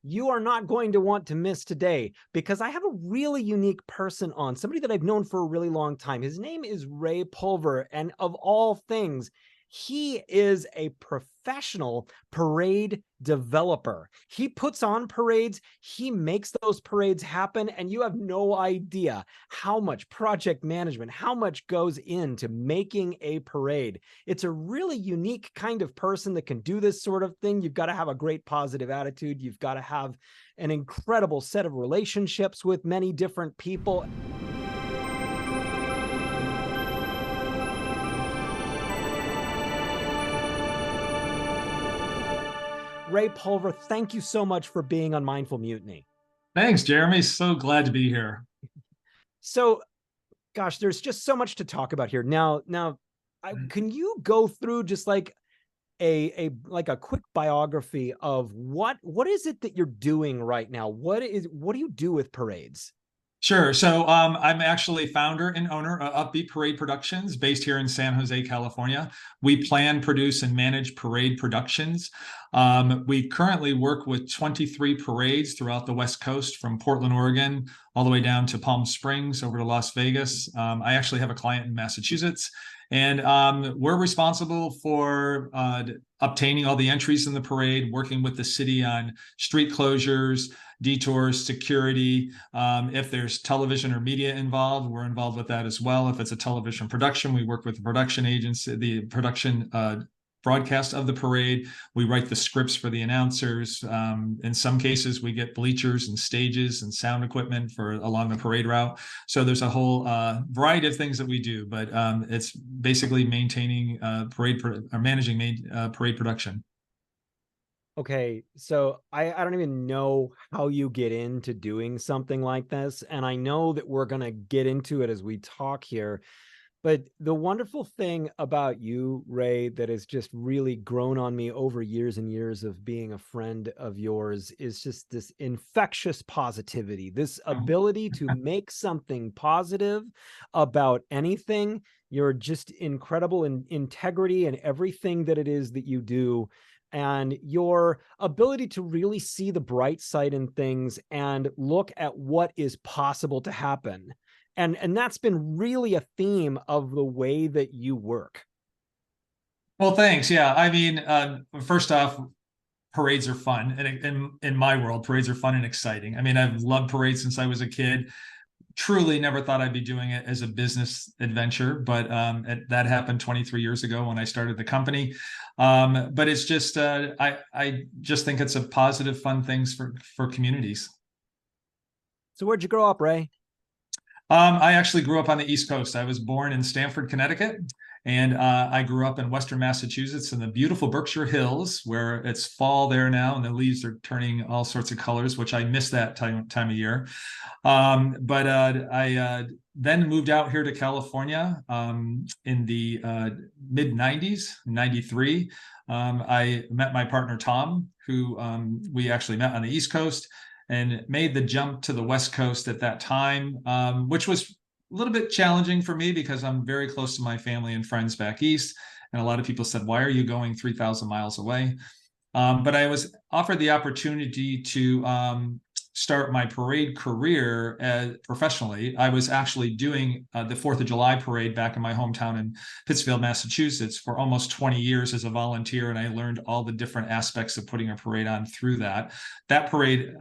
you are not going to want to miss today, because I have a really unique person on, somebody that I've known for a really long time. His name is Ray Pulver, and of all things, he is a professional parade developer. He puts on parades, he makes those parades happen, and you have no idea how much project management, how much goes into making a parade. It's a really unique kind of person that can do this sort of thing. You've got to have a great positive attitude. You've got to have an incredible set of relationships with many different people. Ray Pulver, thank you so much for being on Mindful Mutiny. Thanks, Jeremy. So glad to be here. So, gosh, there's just so much to talk about here. Now, can you go through just like a quick biography of what is it that you're doing right now? What do you do with parades? Sure. So I'm actually founder and owner of Upbeat Parade Productions, based here in San Jose, California. We plan, produce, and manage parade productions. We currently work with 23 parades throughout the West Coast, from Portland, Oregon, all the way down to Palm Springs, over to Las Vegas. I actually have a client in Massachusetts. And we're responsible for obtaining all the entries in the parade, working with the city on street closures, detours, security. If there's television or media involved, we're involved with that as well. If it's a television production, we work with the production agency, the production broadcast of the parade. We write the scripts for the announcers. In some cases, we get bleachers and stages and sound equipment for along the parade route. So there's a whole variety of things that we do, but it's basically maintaining managing parade production. Okay, so I don't even know how you get into doing something like this, and I know that we're going to get into it as we talk here. But the wonderful thing about you, Ray, that has just really grown on me over years and years of being a friend of yours is just this infectious positivity, this ability to make something positive about anything. You're just incredible in integrity and everything that it is that you do. And your ability to really see the bright side in things and look at what is possible to happen. And that's been really a theme of the way that you work. Well, thanks. Yeah, I mean, first off, parades are fun, and in my world, parades are fun and exciting. I mean, I've loved parades since I was a kid. Truly, never thought I'd be doing it as a business adventure, but that happened 23 years ago when I started the company. But it's just, I just think it's a positive, fun things for communities. So where'd you grow up, Ray? I actually grew up on the East Coast. I was born in Stamford, Connecticut, and I grew up in Western Massachusetts in the beautiful Berkshire Hills, where it's fall there now, and the leaves are turning all sorts of colors, which I miss that time of year. But I then moved out here to California in the mid 90s, 93. I met my partner, Tom, who we actually met on the East Coast, and made the jump to the West Coast at that time, which was a little bit challenging for me because I'm very close to my family and friends back east. And a lot of people said, why are you going 3,000 miles away? But I was offered the opportunity to start my parade career professionally. I was actually doing the 4th of July parade back in my hometown in Pittsfield, Massachusetts for almost 20 years as a volunteer. And I learned all the different aspects of putting a parade on through that. That parade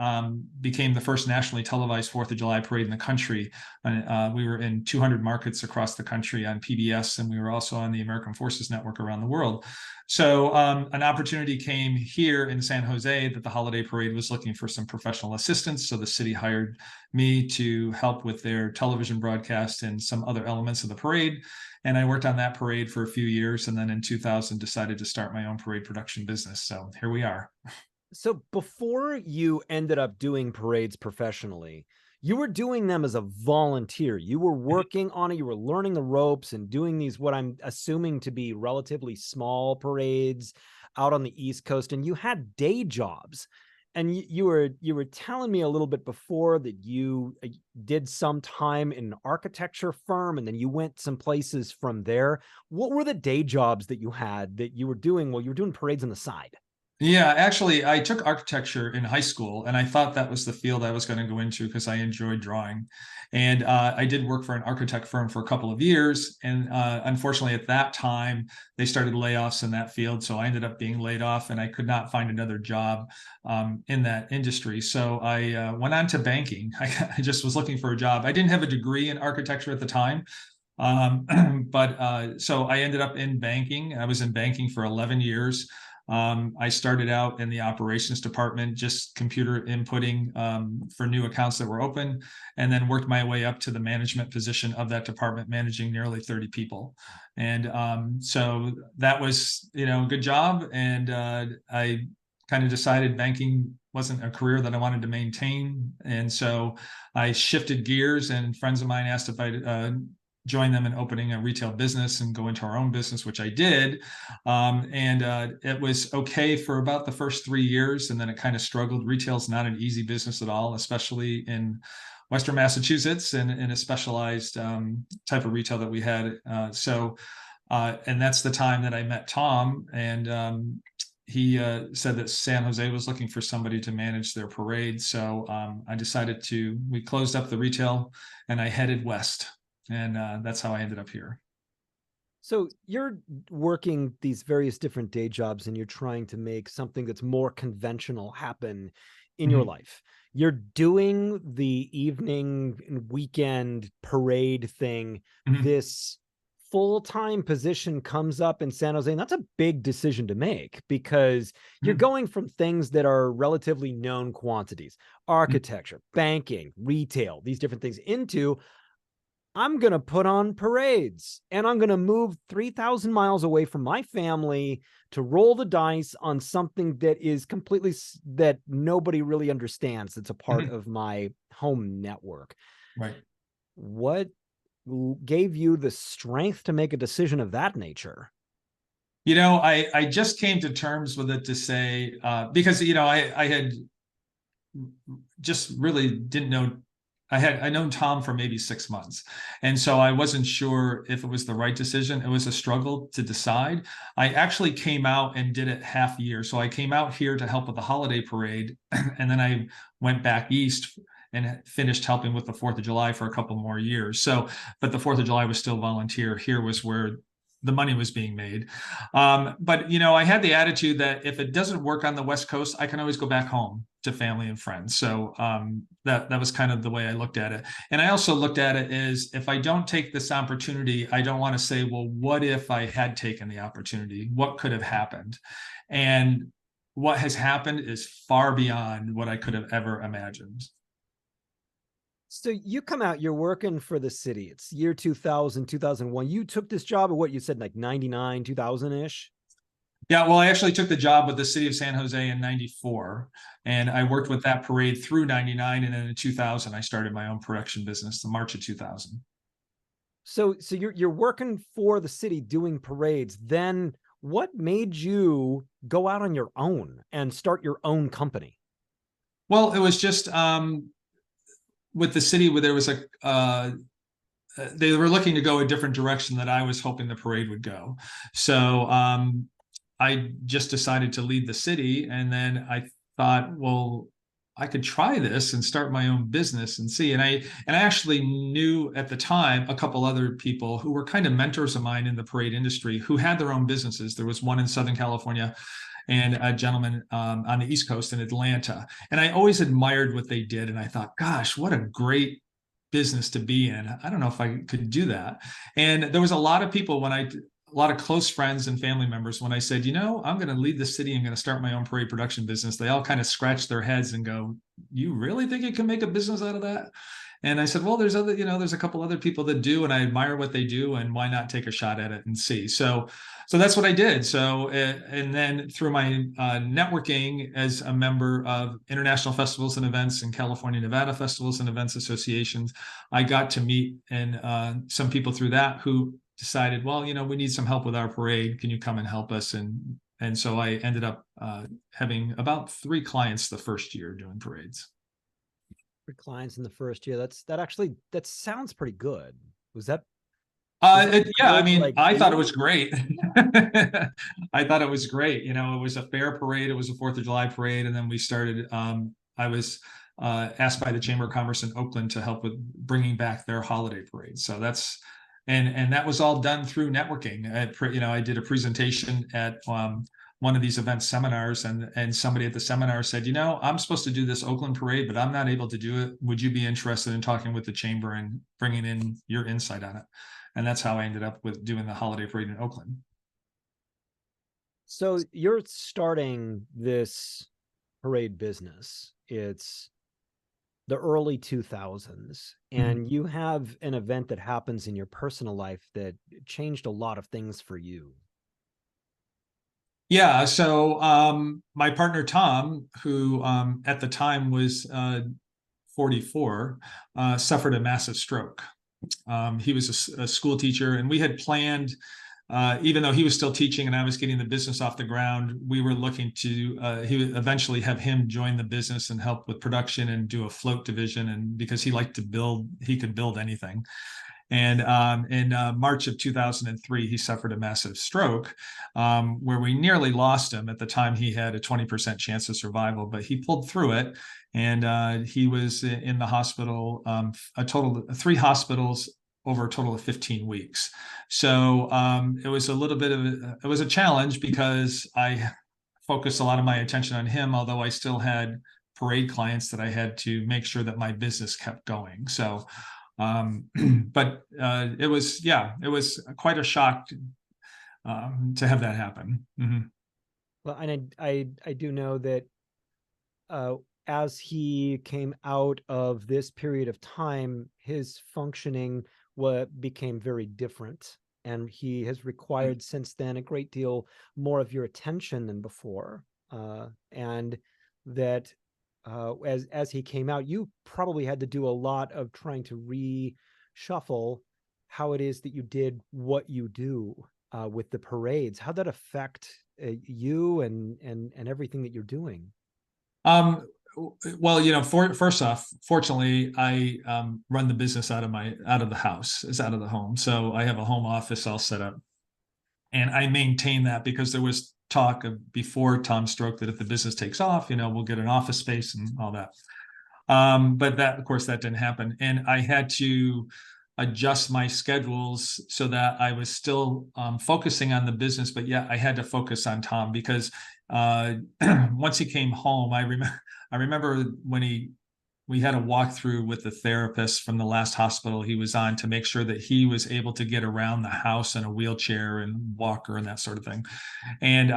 became the first nationally televised 4th of July parade in the country. We were in 200 markets across the country on PBS, and we were also on the American Forces Network around the world. So an opportunity came here in San Jose that the holiday parade was looking for some professional assistance. So the city hired me to help with their television broadcast and some other elements of the parade. And I worked on that parade for a few years. And then in 2000, decided to start my own parade production business. So here we are. So before you ended up doing parades professionally, you were doing them as a volunteer. You were working on it. You were learning the ropes and doing these, what I'm assuming to be relatively small parades out on the East Coast. And you had day jobs. And you were telling me a little bit before that you did some time in an architecture firm, and then you went some places from there. What were the day jobs that you had that you were doing while you were doing parades on the side? Yeah, actually, I took architecture in high school, and I thought that was the field I was going to go into because I enjoyed drawing. And I did work for an architect firm for a couple of years, and unfortunately, at that time, they started layoffs in that field. So I ended up being laid off, and I could not find another job in that industry. So I went on to banking. I just was looking for a job. I didn't have a degree in architecture at the time, but so I ended up in banking. I was in banking for 11 years. I started out in the operations department, just computer inputting for new accounts that were open, and then worked my way up to the management position of that department, managing nearly 30 people. And so that was, a good job. And I kind of decided banking wasn't a career that I wanted to maintain. And so I shifted gears, and friends of mine asked if I'd join them in opening a retail business and go into our own business, which I did. And it was okay for about the first 3 years, and then it kind of struggled. Retail is not an easy business at all, especially in Western Massachusetts and in a specialized type of retail that we had. And that's the time that I met Tom, and he said that San Jose was looking for somebody to manage their parade. So I decided we closed up the retail, and I headed west. And that's how I ended up here. So you're working these various different day jobs and you're trying to make something that's more conventional happen in your Mhm. life. You're doing the evening and weekend parade thing. Mhm. This full-time position comes up in San Jose, and that's a big decision to make because you're Mhm. going from things that are relatively known quantities, Mhm. architecture, banking, retail, these different things, into I'm going to put on parades and I'm going to move 3,000 miles away from my family to roll the dice on something that is completely that nobody really understands. That's a part Mhm. of my home network. Right. What gave you the strength to make a decision of that nature? I just came to terms with it to say, because, I had just really didn't know. I known Tom for maybe 6 months. And so I wasn't sure if it was the right decision. It was a struggle to decide. I actually came out and did it half year. So I came out here to help with the holiday parade. And then I went back east and finished helping with the 4th of July for a couple more years. So, but the 4th of July was still volunteer. Here was where the money was being made. But I had the attitude that if it doesn't work on the West Coast, I can always go back home to family and friends. So that was kind of the way I looked at it. And I also looked at it as, if I don't take this opportunity, I don't want to say, well, what if I had taken the opportunity? What could have happened? And what has happened is far beyond what I could have ever imagined. So you come out, you're working for the city. It's year 2000, 2001. You took this job at what you said, like 99, 2000 ish. Yeah, well, I actually took the job with the city of San Jose in 94, and I worked with that parade through 99. And then in 2000, I started my own production business, the March of 2000. So you're working for the city doing parades. Then what made you go out on your own and start your own company? Well, it was just with the city where there was they were looking to go a different direction that I was hoping the parade would go. So I just decided to lead the city. And then I thought, well, I could try this and start my own business and see. And I actually knew at the time a couple other people who were kind of mentors of mine in the parade industry who had their own businesses. There was one in Southern California and a gentleman on the East Coast in Atlanta. And I always admired what they did. And I thought, gosh, what a great business to be in. I don't know if I could do that. And there was a lot of people a lot of close friends and family members, when I said, I'm going to lead the city, I'm going to start my own parade production business, they all kind of scratch their heads and go, you really think you can make a business out of that? And I said, well, there's a couple other people that do, and I admire what they do, and why not take a shot at it and see? So that's what I did. So, and then through my networking as a member of international festivals and events and California, Nevada festivals and events associations, I got to meet and some people through that who decided, well, we need some help with our parade. Can you come and help us? And so I ended up having about 3 clients the first year doing parades. For clients in the first year. That sounds pretty good. Was that Was that Yeah, I good? mean, Like I thought it you? was great. I thought it was great. You know, it was a fair parade. It was a Fourth of July parade, and then we started. I was asked by the Chamber of Commerce in Oakland to help with bringing back their holiday parade. So that's and that was all done through networking. You know, I did a presentation at one of these event seminars, and somebody at the seminar said, you know, I'm supposed to do this Oakland parade, but I'm not able to do it. Would you be interested in talking with the chamber and bringing in your insight on it? And that's how I ended up with doing the holiday parade in Oakland. So you're starting this parade business. It's the early 2000s, Mhm. and you have an event that happens in your personal life that changed a lot of things for you. Yeah, so my partner Tom, who at the time was 44, suffered a massive stroke. He was a school teacher, and we had planned, even though he was still teaching and I was getting the business off the ground, we were looking to he would eventually have him join the business and help with production and do a float division. And because he liked to build, he could build anything. And in March of 2003, he suffered a massive stroke where we nearly lost him. At the time, he had a 20% chance of survival, but he pulled through it. And he was in the hospital, a total of 3 hospitals over a total of 15 weeks. So it was a little bit of it was a challenge because I focused a lot of my attention on him, although I still had parade clients that I had to make sure that my business kept going. So um, but it was, yeah, it was quite a shock to have that happen. Mm-hmm. Well, and I do know that uh, as he came out of this period of time, his functioning became very different. And he has required since then a great deal more of your attention than before. And that as he came out, you probably had to do a lot of trying to reshuffle how it is that you did what you do with the parades. How'd that affect you and everything that you're doing? Um, well, you know, first off, fortunately, I run the business out of the house, is out of the home. So I have a home office all set up, and I maintain that because there was talk of before Tom stroke that if the business takes off, you know, we'll get an office space and all that. But that, of course, that didn't happen. And I had to adjust my schedules so that I was still focusing on the business, but yeah, I had to focus on Tom because uh, once he came home, I remember when we had a walkthrough with the therapist from the last hospital he was on to make sure that he was able to get around the house in a wheelchair and walker and that sort of thing. And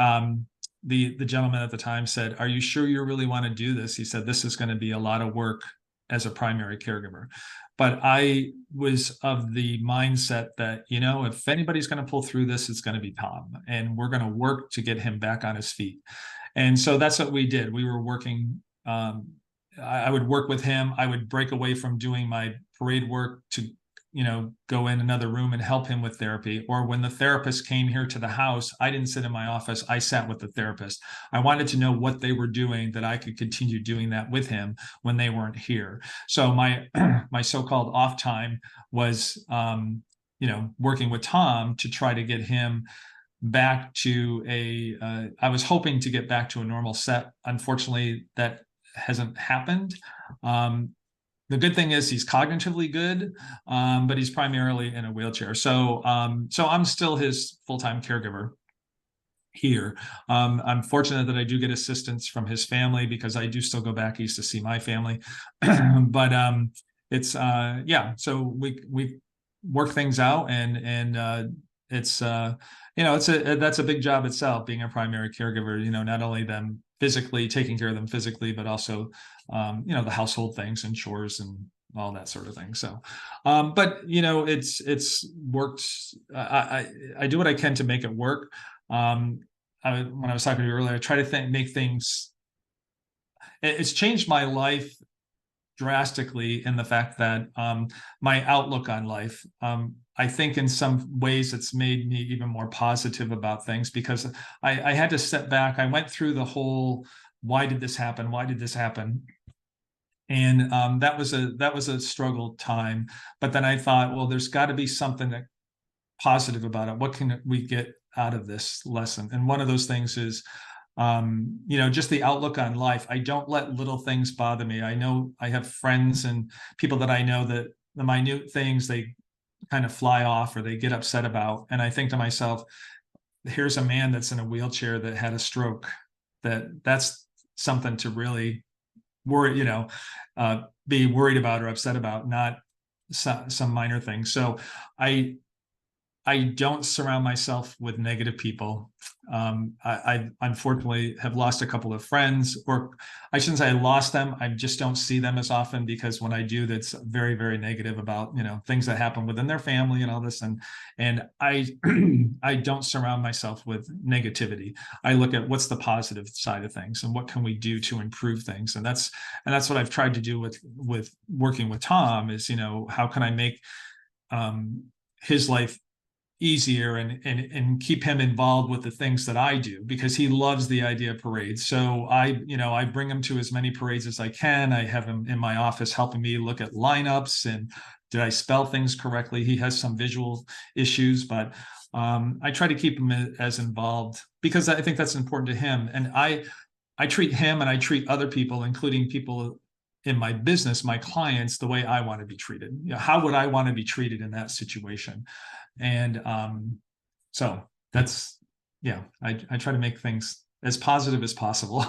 the gentleman at the time said, "Are you sure you really want to do this?" He said, "This is going to be a lot of work as a primary caregiver." But I was of the mindset that, you know, if anybody's going to pull through this, it's going to be Tom, and we're going to work to get him back on his feet. And so that's what we did. We were working. I would work with him. I would break away from doing my parade work to, you know, go in another room and help him with therapy. Or when the therapist came here to the house, I didn't sit in my office. I sat with the therapist. I wanted to know what they were doing that I could continue doing that with him when they weren't here. So my my so-called off time was you know, working with Tom to try to get him back to I was hoping to get back to a normal set. Unfortunately, that hasn't happened. Um, the good thing is he's cognitively good, but he's primarily in a wheelchair. So I'm still his full-time caregiver here. I'm fortunate that I do get assistance from his family because I do still go back east to see my family. But it's yeah, so we work things out, and it's you know, it's a that's a big job itself, being a primary caregiver. You know, not only them physically taking care of them physically, but also you know, the household things and chores and all that sort of thing. So but you know, it's worked. I do what I can to make it work. um when I was talking to you earlier, I try to make things. It's changed my life drastically in the fact that my outlook on life. I think in some ways it's made me even more positive about things because I had to step back. I went through the whole why did this happen? Why did this happen? And that was a struggle time. But then I thought, well, there's got to be something that positive about it? What can we get out of this lesson? And one of those things is, just the outlook on life. I don't let little things bother me. I know I have friends and people that I know that the minute things they kind of fly off or they get upset about. And I think to myself, here's a man that's in a wheelchair that had a stroke. That's something to really worry, be worried about or upset about, not some minor things. So I I don't surround myself with negative people. I unfortunately have lost a couple of friends, or I shouldn't say I lost them. I just don't see them as often, because when I do, that's very, very negative about, things that happen within their family and all this. And I I don't surround myself with negativity. I look at what's the positive side of things and what can we do to improve things. And that's what I've tried to do with working with Tom is, how can I make his life easier and keep him involved with the things that I do, because he loves the idea of parades. So I bring him to as many parades as I can. I have him in my office helping me look at lineups and did I spell things correctly. He has some visual issues, but I try to keep him as involved because I think that's important to him. And I treat him and I treat other people, including people in my business, my clients, the way I want to be treated. How would I want to be treated in that situation? And so that's, yeah, I try to make things as positive as possible.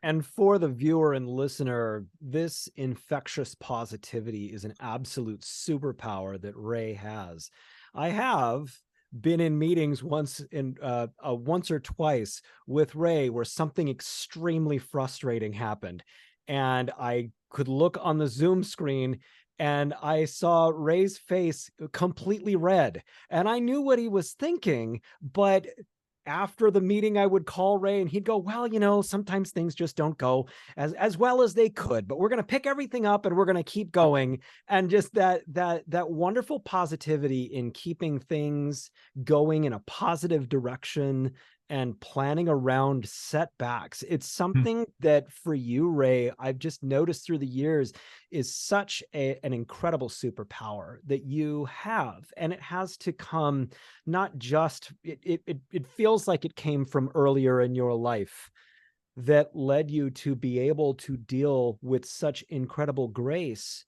And for the viewer and listener, this infectious positivity is an absolute superpower that Ray has. I have been in meetings once or twice with Ray where something extremely frustrating happened, and I could look on the Zoom screen and I saw Ray's face completely red, and I knew what he was thinking, but after the meeting, I would call Ray and he'd go, well, sometimes things just don't go as well as they could, but we're going to pick everything up and we're going to keep going. And just that wonderful positivity in keeping things going in a positive direction and planning around setbacks. It's something that for you, Ray, I've just noticed through the years is such an incredible superpower that you have. And it has to come not just, it feels like it came from earlier in your life that led you to be able to deal with such incredible grace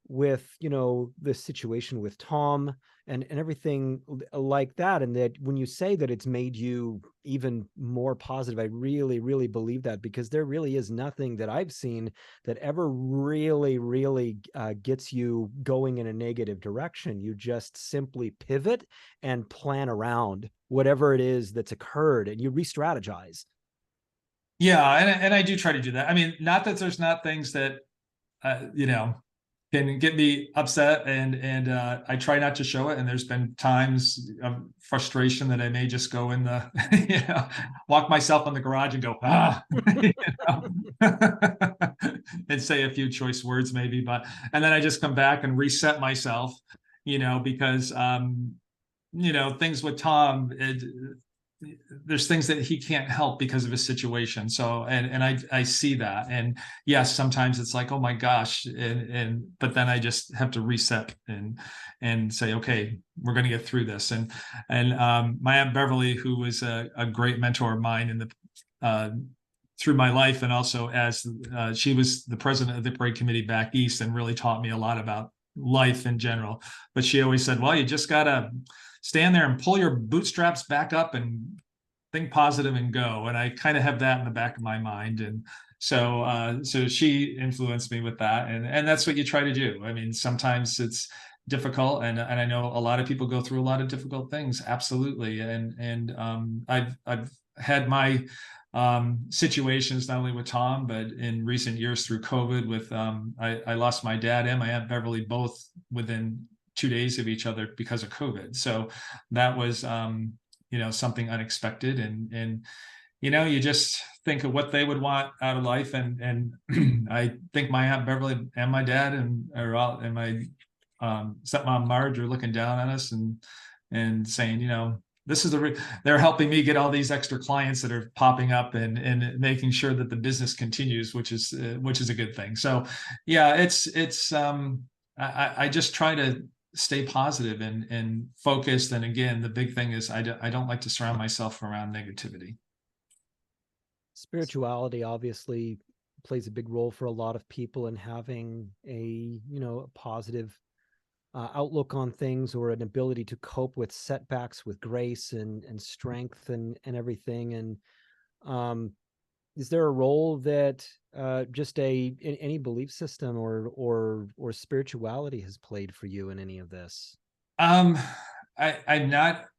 with, the situation with Tom and everything like that. And that when you say that it's made you even more positive, I really, really believe that, because there really is nothing that I've seen that ever really, really gets you going in a negative direction. You just simply pivot and plan around whatever it is that's occurred, and you re-strategize. Yeah, and I do try to do that. I mean, not that there's not things that can get me upset, and I try not to show it. And there's been times of frustration that I may just go in the, walk myself in the garage and go, and say a few choice words maybe, and then I just come back and reset myself, because, things with Tom, there's things that he can't help because of his situation. So, and I see that. And yes, sometimes it's like, oh my gosh. But then I just have to reset and say, okay, we're going to get through this. And my Aunt Beverly, who was a great mentor of mine in the, through my life, and also as she was the president of the parade committee back east and really taught me a lot about life in general. But she always said, well, you just got to stand there and pull your bootstraps back up and think positive and go. And I kind of have that in the back of my mind. And so she influenced me with that. And that's what you try to do. I mean, sometimes it's difficult. And I know a lot of people go through a lot of difficult things. Absolutely. And I've had my situations, not only with Tom, but in recent years through COVID with, I lost my dad and my Aunt Beverly both within 2 days of each other because of COVID. So that was, something unexpected. And, you just think of what they would want out of life. And I think my Aunt Beverly and my dad and my stepmom Marge are looking down on us and saying, this is they're helping me get all these extra clients that are popping up and making sure that the business continues, which is a good thing. So yeah, it's I just try to stay positive and focused. And again, the big thing is I don't like to surround myself around negativity. Spirituality obviously plays a big role for a lot of people in having a, a positive outlook on things, or an ability to cope with setbacks with grace and strength and everything. And um, is there a role that just any belief system or spirituality has played for you in any of this? Um, I'm not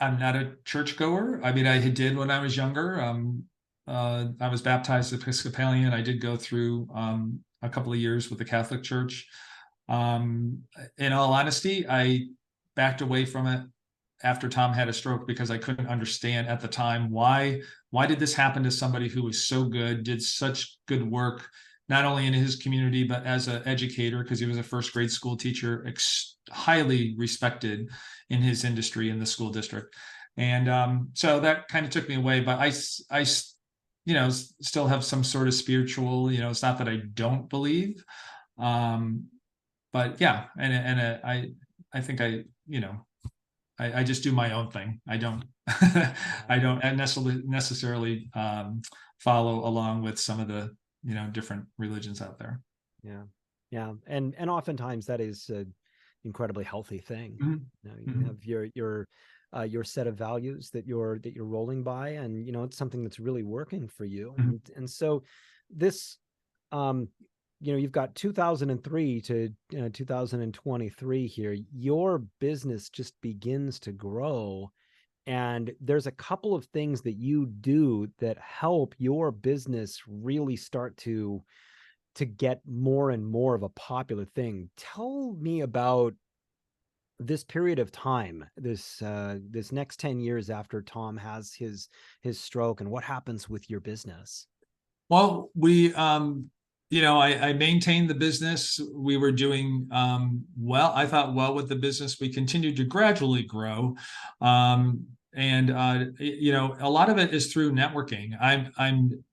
a churchgoer. I mean, I did when I was younger. I was baptized Episcopalian. I did go through a couple of years with the Catholic Church. In all honesty, I backed away from it after Tom had a stroke because I couldn't understand at the time why did this happen to somebody who was so good, did such good work, not only in his community but as an educator, because he was a first grade school teacher, highly respected in his industry in the school district. And so that kind of took me away. But I still have some sort of spiritual. It's not that I don't believe, um, but yeah, and I think I just do my own thing. I don't I don't necessarily follow along with some of the different religions out there. Yeah, yeah, and oftentimes that is an incredibly healthy thing. Mhm. You Mhm. have your set of values that you're rolling by, and it's something that's really working for you. Mhm. And so this, um, you've got 2003 to 2023 here. Your business just begins to grow, and there's a couple of things that you do that help your business really start to get more and more of a popular thing. Tell me about this period of time, this next 10 years after Tom has his stroke, and what happens with your business. Well, I maintained the business. We were doing well. I thought well with the business. We continued to gradually grow, and a lot of it is through networking. I'm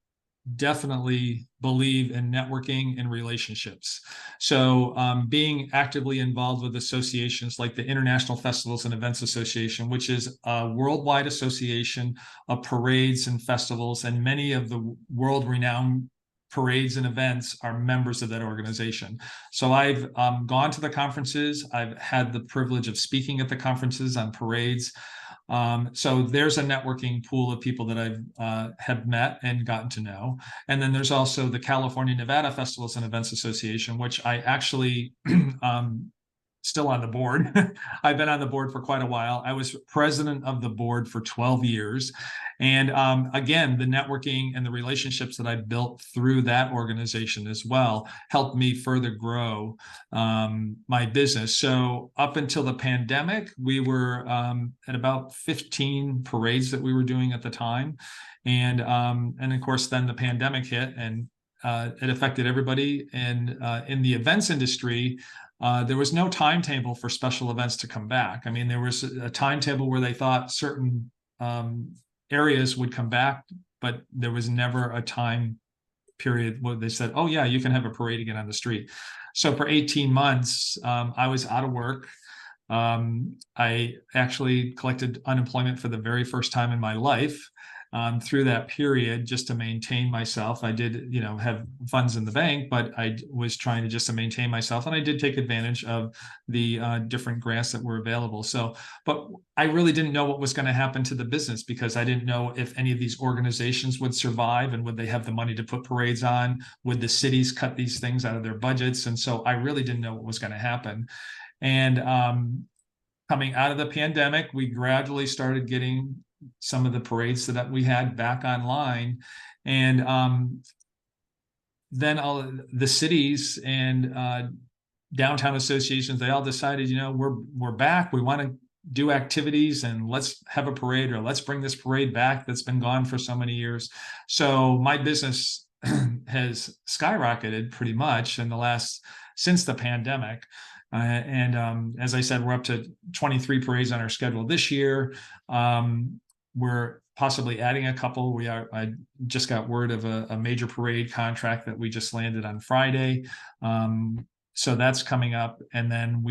definitely believe in networking and relationships. So being actively involved with associations like the International Festivals and Events Association, which is a worldwide association of parades and festivals, and many of the world-renowned parades and events are members of that organization. So I've gone to the conferences. I've had the privilege of speaking at the conferences on parades. So there's a networking pool of people that I've have met and gotten to know. And then there's also the California Nevada Festivals and Events Association, which I actually still on the board. I've been on the board for quite a while. I was president of the board for 12 years. And again, the networking and the relationships that I built through that organization as well helped me further grow my business. So up until the pandemic, we were at about 15 parades that we were doing at the time. And of course, then the pandemic hit, and it affected everybody. And in the events industry, there was no timetable for special events to come back. I mean, there was a timetable where they thought certain areas would come back, but there was never a time period where they said, oh yeah, you can have a parade again on the street. So for 18 months, I was out of work. I actually collected unemployment for the very first time in my life. Through that period, just to maintain myself. I did, have funds in the bank, but I was trying to just to maintain myself, and I did take advantage of the different grants that were available. So, but I really didn't know what was going to happen to the business, because I didn't know if any of these organizations would survive, and would they have the money to put parades on? Would the cities cut these things out of their budgets? And so I really didn't know what was going to happen. And coming out of the pandemic, we gradually started getting some of the parades that we had back online. And then all the cities and downtown associations, they all decided, we're back. We want to do activities, and let's have a parade, or let's bring this parade back that's been gone for so many years. So my business has skyrocketed pretty much since the pandemic. And as I said, we're up to 23 parades on our schedule this year. We're possibly adding a couple. I just got word of a major parade contract that we just landed on Friday. So that's coming up, and then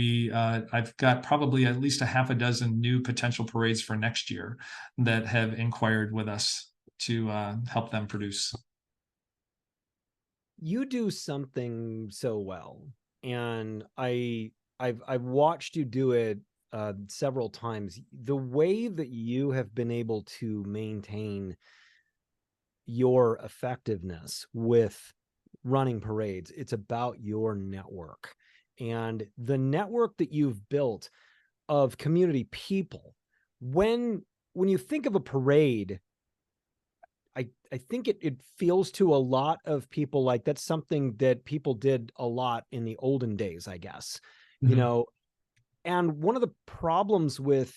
I've got probably at least a half a dozen new potential parades for next year that have inquired with us to help them produce. You do something so well, and I've watched you do it several times. The way that you have been able to maintain your effectiveness with running parades, it's about your network, and the network that you've built of community people. When you think of a parade, I think it feels to a lot of people like that's something that people did a lot in the olden days, I guess. You Mm-hmm. know, and one of the problems with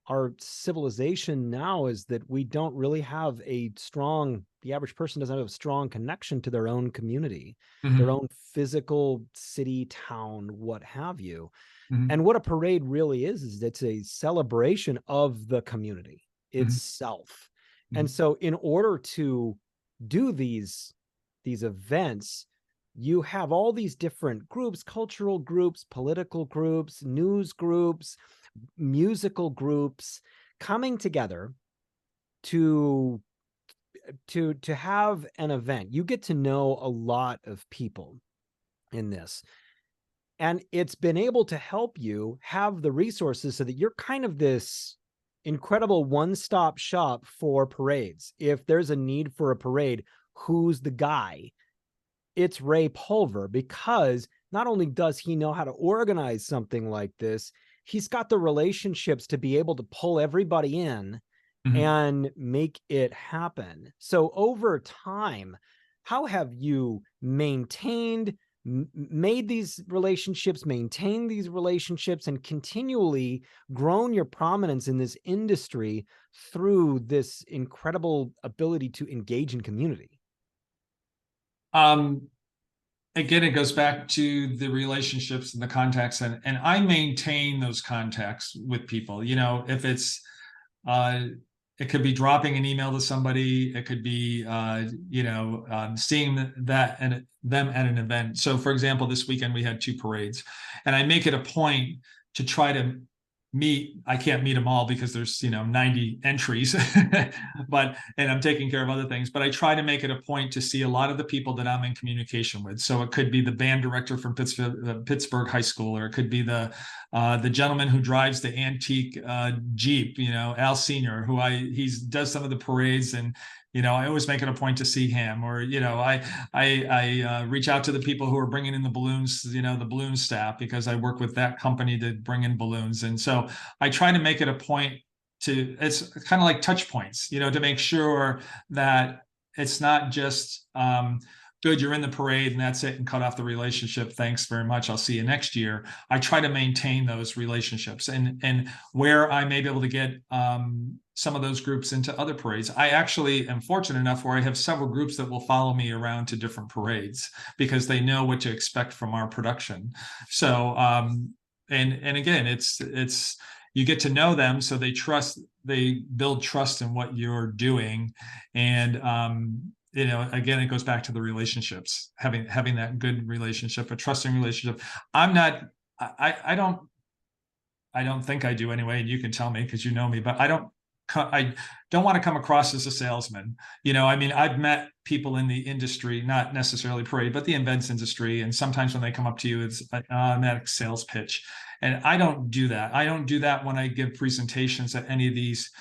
our civilization now is that we don't really have the average person doesn't have a strong connection to their own community, their Mm-hmm. own physical city, town, what have you. Mm-hmm. And what a parade really is it's a celebration of the community Mm-hmm. itself. And Mm-hmm. so in order to do these events, you have all these different groups, cultural groups, political groups, news groups, musical groups coming together to to have an event. You get to know a lot of people in this, and it's been able to help you have the resources so that you're kind of this incredible one-stop shop for parades. If there's a need for a parade, who's the guy? It's Ray Pulver, because not only does he know how to organize something like this, he's got the relationships to be able to pull everybody in Mm-hmm. and make it happen. So over time, how have you made these relationships, maintained these relationships, and continually grown your prominence in this industry through this incredible ability to engage in community? Um, Again, it goes back to the relationships and the contacts, and I maintain those contacts with people. You know, if it's uh, it could be dropping an email to somebody, it could be seeing that and them at an event. So for example, this weekend we had two parades, and I make it a point to try to meet. I can't meet them all because there's 90 entries, but and I'm taking care of other things, but I try to make it a point to see a lot of the people that I'm in communication with. So it could be the band director from Pittsburgh High School, or it could be the gentleman who drives the antique Jeep, Al Senior, who he does some of the parades, and I always make it a point to see him. Or I reach out to the people who are bringing in the balloons, the balloon staff, because I work with that company to bring in balloons. And so I try to make it a point it's kind of like touch points, to make sure that it's not just good, you're in the parade and that's it, and cut off the relationship. Thanks very much, I'll see you next year. I try to maintain those relationships, and where I may be able to get some of those groups into other parades. I actually am fortunate enough where I have several groups that will follow me around to different parades because they know what to expect from our production. So and again, it's you get to know them, so they build trust in what you're doing. And again, it goes back to the relationships, having that good relationship, a trusting relationship. I'm not I don't think I do anyway, and you can tell me because you know me, but I don't want to come across as a salesman. I mean, I've met people in the industry, not necessarily parade, but the events industry, and sometimes when they come up to you, it's an automatic sales pitch. And I don't do that. I don't do that when I give presentations at any of these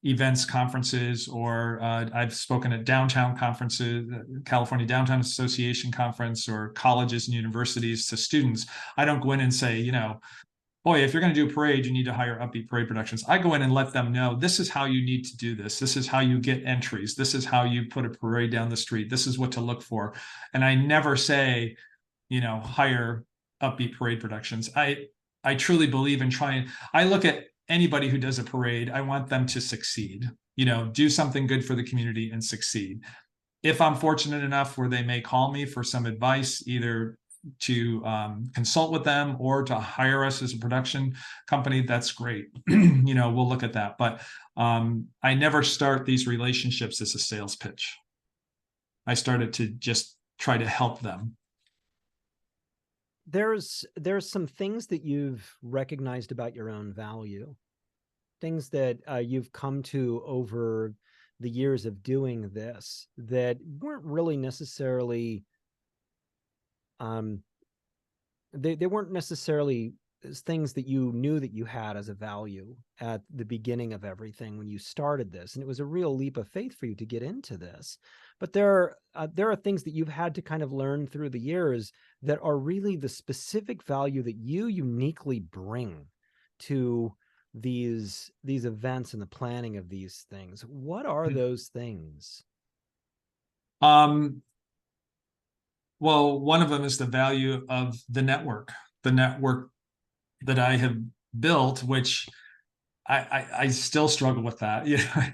events, conferences, or I've spoken at downtown conferences, California Downtown Association conference, or colleges and universities to students. I don't go in and say, boy, if you're going to do a parade, you need to hire Upbeat Parade Productions. I go in and let them know, this is how you need to do this. This is how you get entries. This is how you put a parade down the street. This is what to look for. And I never say, hire Upbeat Parade Productions. I truly believe in trying. I look at anybody who does a parade, I want them to succeed. Do something good for the community and succeed. If I'm fortunate enough where they may call me for some advice, either to consult with them or to hire us as a production company, that's great. We'll look at that. But I never start these relationships as a sales pitch. I started to just try to help them. there's some things that you've recognized about your own value, things that you've come to over the years of doing this that weren't really necessarily um, they weren't necessarily things that you knew that you had as a value at the beginning of everything when you started this, and it was a real leap of faith for you to get into this. But there are things that you've had to kind of learn through the years that are really the specific value that you uniquely bring to these events and the planning of these things. What are those things? Um, well, one of them is the value of the network that I have built, which I still struggle with that,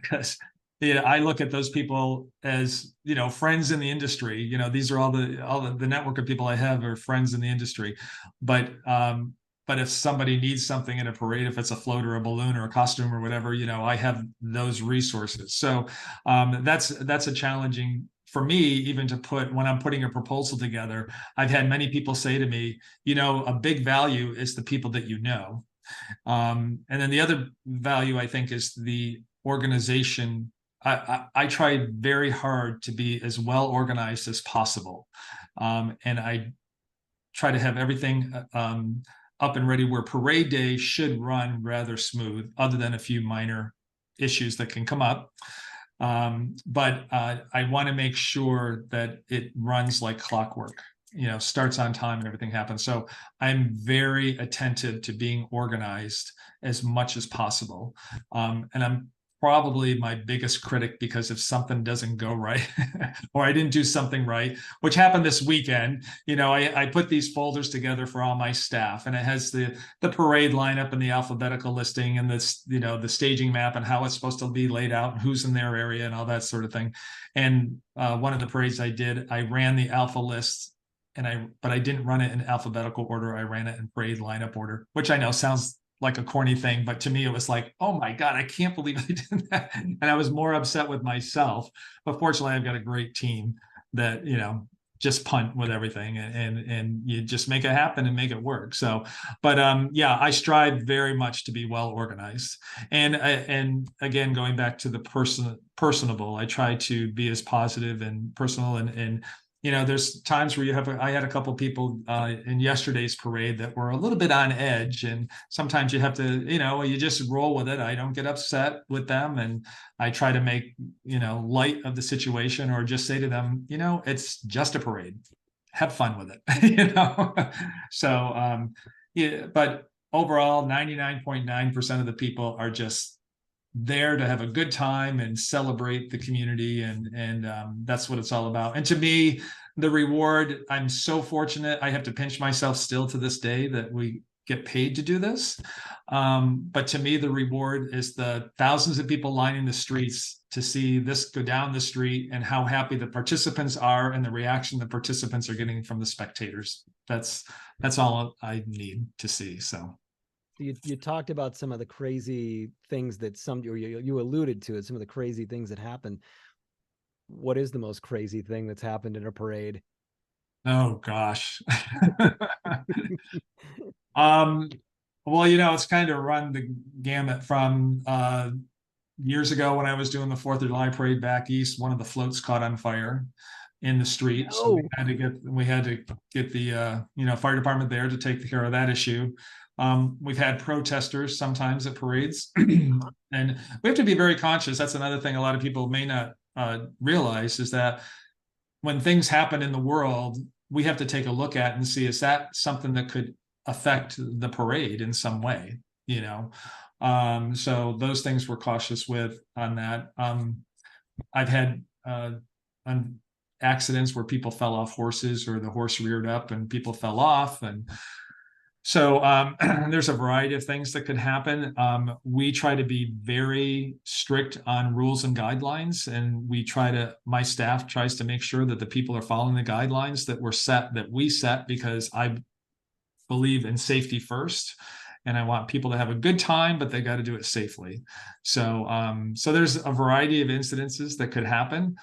because I look at those people as, friends in the industry. These are all the network of people I have are friends in the industry. But if somebody needs something in a parade, if it's a float or a balloon or a costume or whatever, I have those resources. So that's a challenging for me, even to put when I'm putting a proposal together. I've had many people say to me, a big value is the people that you know. And then the other value, I think, is the organization. I try very hard to be as well organized as possible. And I try to have everything up and ready where parade day should run rather smooth, other than a few minor issues that can come up. But I want to make sure that it runs like clockwork, starts on time and everything happens. So I'm very attentive to being organized as much as possible. And I'm probably my biggest critic, because if something doesn't go right or I didn't do something right, which happened this weekend, I put these folders together for all my staff, and it has the parade lineup and the alphabetical listing and this, the staging map and how it's supposed to be laid out and who's in their area and all that sort of thing. And one of the parades I did, I ran the alpha list, but I didn't run it in alphabetical order. I ran it in parade lineup order, which I know sounds like a corny thing, but to me it was like, oh my God, I can't believe I did that. And I was more upset with myself. But fortunately, I've got a great team that, just punt with everything, and you just make it happen and make it work. So, but yeah, I strive very much to be well organized. And again, going back to the personable, I try to be as positive and personal, and there's times where I had a couple people in yesterday's parade that were a little bit on edge, and sometimes you have to, you just roll with it. I don't get upset with them, and I try to make, light of the situation, or just say to them, it's just a parade. Have fun with it, So, yeah, but overall, 99.9% of the people are just there to have a good time and celebrate the community, and that's what it's all about. And to me, the reward, I'm so fortunate. I have to pinch myself still to this day that we get paid to do this. But to me, the reward is the thousands of people lining the streets to see this go down the street, and how happy the participants are, and the reaction the participants are getting from the spectators. That's all I need to see. So You talked about some of the crazy things that you alluded to it, some of the crazy things that happen. What is the most crazy thing that's happened in a parade? oh gosh. um well, it's kind of run the gamut from years ago when I was doing the 4th of July parade back east. One of the floats caught on fire in the street, so No. we had to get the fire department there to take care of that issue. We've had protesters sometimes at parades, and we have to be very conscious. That's another thing a lot of people may not realize, is that when things happen in the world, we have to take a look at and see, is that something that could affect the parade in some way, so those things we're cautious with on that. I've had accidents where people fell off horses, or the horse reared up and people fell off, and so there's a variety of things that could happen. We try to be very strict on rules and guidelines, and my staff tries to make sure that the people are following the guidelines that we set, because I believe in safety first, and I want people to have a good time, but they got to do it safely. So, so there's a variety of incidences that could happen.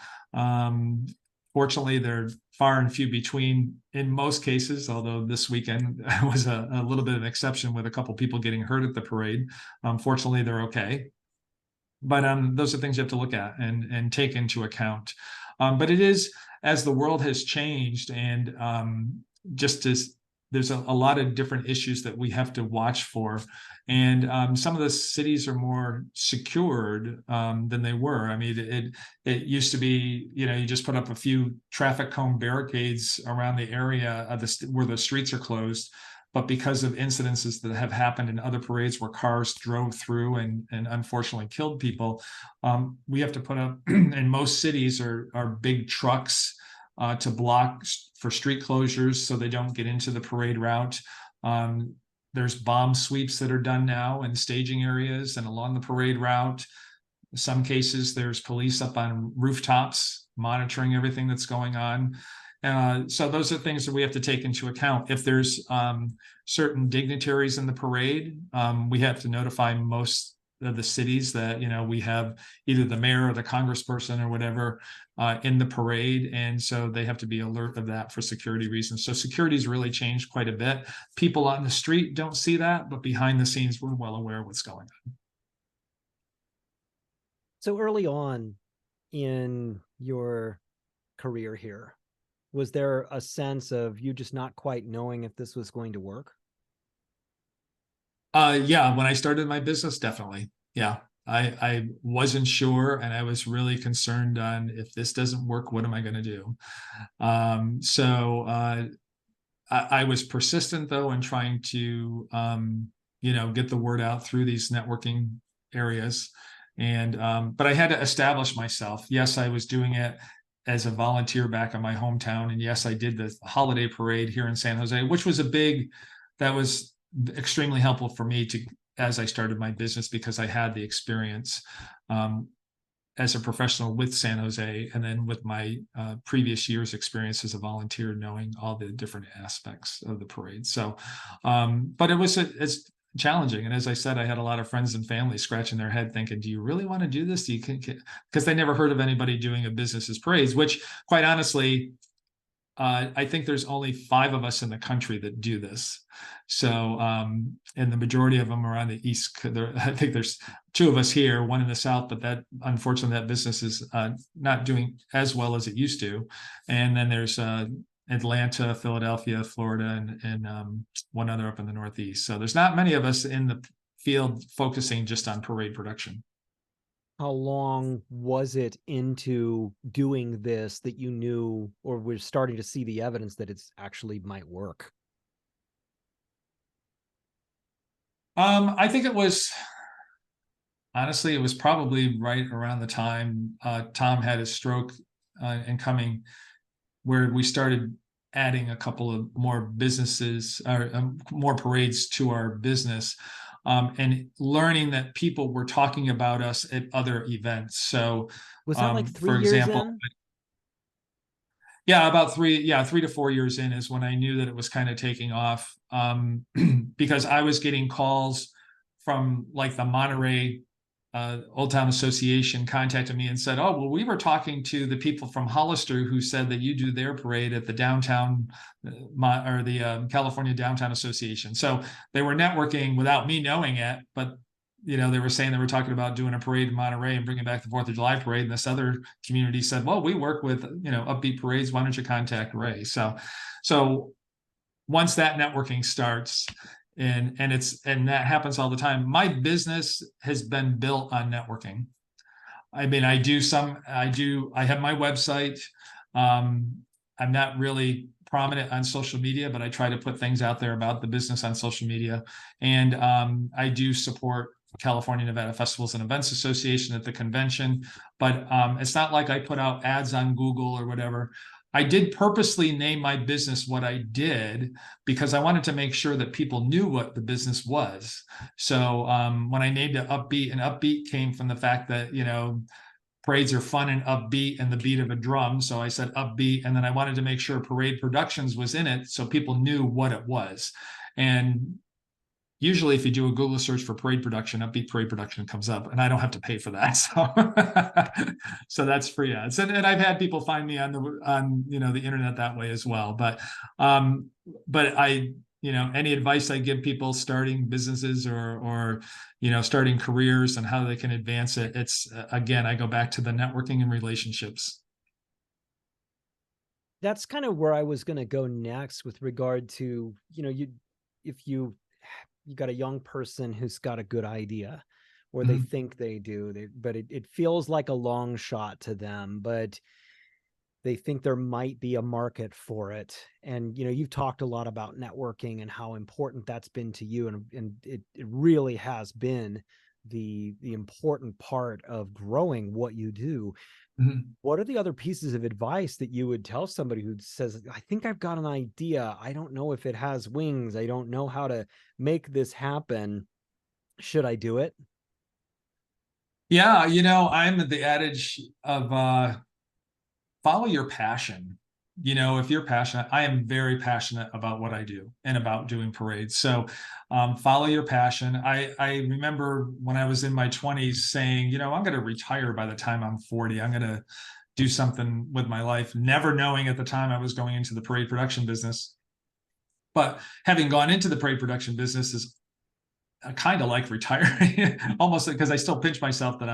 Fortunately, they're far and few between in most cases, although this weekend was a little bit of an exception with a couple people getting hurt at the parade. Fortunately, they're okay. But those are things you have to look at and take into account. But it is, as the world has changed, and just as there's a lot of different issues that we have to watch for. And some of the cities are more secured than they were. I mean, it used to be, you just put up a few traffic cone barricades around the area of where the streets are closed. But because of incidences that have happened in other parades where cars drove through and unfortunately killed people, we have to put up, in most cities, are big trucks to block for street closures so they don't get into the parade route. There's bomb sweeps that are done now in staging areas and along the parade route. In some cases, there's police up on rooftops monitoring everything that's going on. So those are things that we have to take into account. If there's certain dignitaries in the parade, we have to notify most of the cities that, we have either the mayor or the congressperson or whatever in the parade. And so they have to be alert of that for security reasons. So security's really changed quite a bit. People on the street don't see that, but behind the scenes, we're well aware of what's going on. So early on in your career here, was there a sense of you just not quite knowing if this was going to work? Yeah, when I started my business, definitely. Yeah. I wasn't sure, and I was really concerned on, if this doesn't work, what am I going to do? So I was persistent though in trying to get the word out through these networking areas. And but I had to establish myself. Yes, I was doing it as a volunteer back in my hometown. And yes, I did the holiday parade here in San Jose, which was that was extremely helpful for me as I started my business, because I had the experience as a professional with San Jose, and then with my previous year's experience as a volunteer, knowing all the different aspects of the parade. So, but it's challenging. And as I said, I had a lot of friends and family scratching their head thinking, do you really want to do this? Because they never heard of anybody doing a business as parades, which, quite honestly, I think there's only 5 of us in the country that do this. So, and the majority of them are on the East. I think there's 2 of us here, 1 in the South, but unfortunately, that business is not doing as well as it used to. And then there's Atlanta, Philadelphia, Florida, and 1 other up in the Northeast. So there's not many of us in the field focusing just on parade production. How long was it into doing this that you knew, or were starting to see the evidence that it's actually might work? I think it was probably right around the time Tom had his stroke and coming, where we started adding a couple of more businesses or more parades to our business, and learning that people were talking about us at other events. So Was that like 3 for years example, in? yeah, about 3 to 4 years in is when I knew that it was kind of taking off, because I was getting calls from like the Monterey Old Town Association contacted me and said, oh, well, we were talking to the people from Hollister who said that you do their parade at the downtown or the California Downtown Association. So they were networking without me knowing it, but they were saying they were talking about doing a parade in Monterey and bringing back the 4th of July parade. And this other community said, well, we work with, Upbeat Parades. Why don't you contact Ray? So once that networking starts, and that happens all the time. My business has been built on networking. I mean, I have my website. I'm not really prominent on social media, but I try to put things out there about the business on social media. And I do support California Nevada Festivals and Events Association at the convention, but it's not like I put out ads on Google or whatever. I did purposely name my business what I did because I wanted to make sure that people knew what the business was. So when I named it Upbeat, and Upbeat came from the fact that, parades are fun and upbeat and the beat of a drum. So I said Upbeat, and then I wanted to make sure Parade Productions was in it so people knew what it was. And usually if you do a Google search for parade production, Upbeat Parade Production comes up, and I don't have to pay for that. So, so that's free ads. And I've had people find me on the internet that way as well. But any advice I give people starting businesses or starting careers and how they can advance it, it's again, I go back to the networking and relationships. That's kind of where I was going to go next with regard to, if you got a young person who's got a good idea, or they Mhm. think they do, but it feels like a long shot to them, but they think there might be a market for it. And you've talked a lot about networking and how important that's been to you, and it really has been the important part of growing what you do. Mhm. What are the other pieces of advice that you would tell somebody who says, I think I've got an idea, I don't know if it has wings, I don't know how to make this happen, should I do it? Yeah, I'm the adage of follow your passion. If you're passionate, I am very passionate about what I do and about doing parades. So follow your passion. I remember when I was in my 20s saying, I'm going to retire by the time I'm 40. I'm going to do something with my life, never knowing at the time I was going into the parade production business. But having gone into the parade production business is kind of like retiring almost, because I still pinch myself that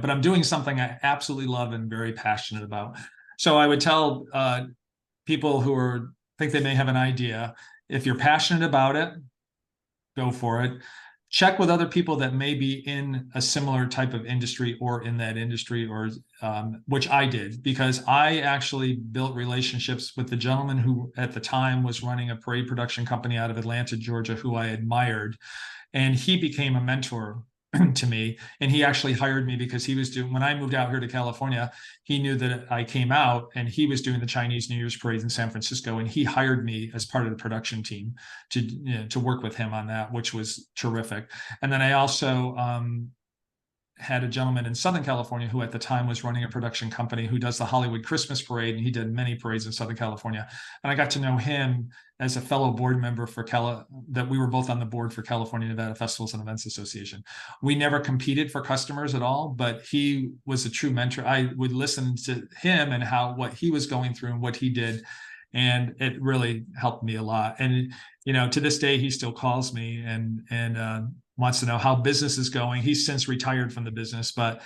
but I'm doing something I absolutely love and very passionate about. So I would tell people think they may have an idea, if you're passionate about it, go for it. Check with other people that may be in a similar type of industry or in that industry, or which I did, because I actually built relationships with the gentleman who at the time was running a parade production company out of Atlanta, Georgia, who I admired, and he became a mentor to me. And he actually hired me because when I moved out here to California, he knew that I came out and he was doing the Chinese New Year's parades in San Francisco. And he hired me as part of the production team to work with him on that, which was terrific. And then I also, had a gentleman in Southern California who at the time was running a production company who does the Hollywood Christmas parade, and he did many parades in Southern California. And I got to know him as a fellow board member that we were both on the board for California Nevada Festivals and Events Association. We never competed for customers at all, but he was a true mentor. I would listen to him and what he was going through and what he did. And it really helped me a lot. And, to this day, he still calls me and wants to know how business is going. He's since retired from the business, but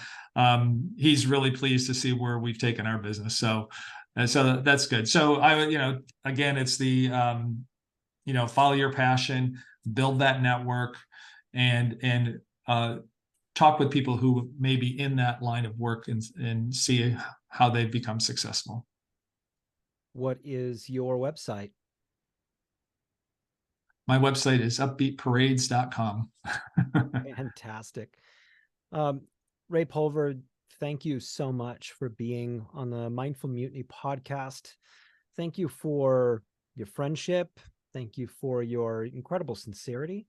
he's really pleased to see where we've taken our business. So that's good. So I would, again, it's the, follow your passion, build that network, and talk with people who may be in that line of work and see how they've become successful. What is your website? My website is upbeatparades.com. Fantastic. Um, Ray Pulver, thank you so much for being on the Mindful Mutiny podcast. Thank you for your friendship. Thank you for your incredible sincerity.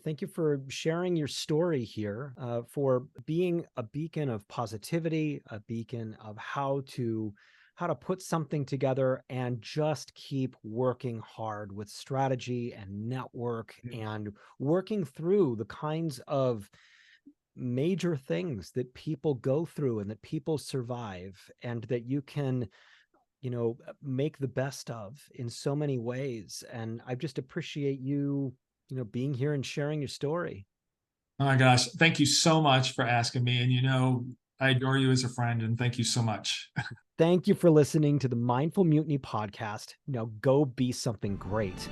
Thank you for sharing your story here, for being a beacon of positivity, a beacon of how to put something together and just keep working hard with strategy and network and working through the kinds of major things that people go through and that people survive, and that you can make the best of in so many ways. And I just appreciate you being here and sharing your story. Oh my gosh. Thank you so much for asking me. And I adore you as a friend, and thank you so much. Thank you for listening to the Mindful Mutiny podcast. Now go be something great.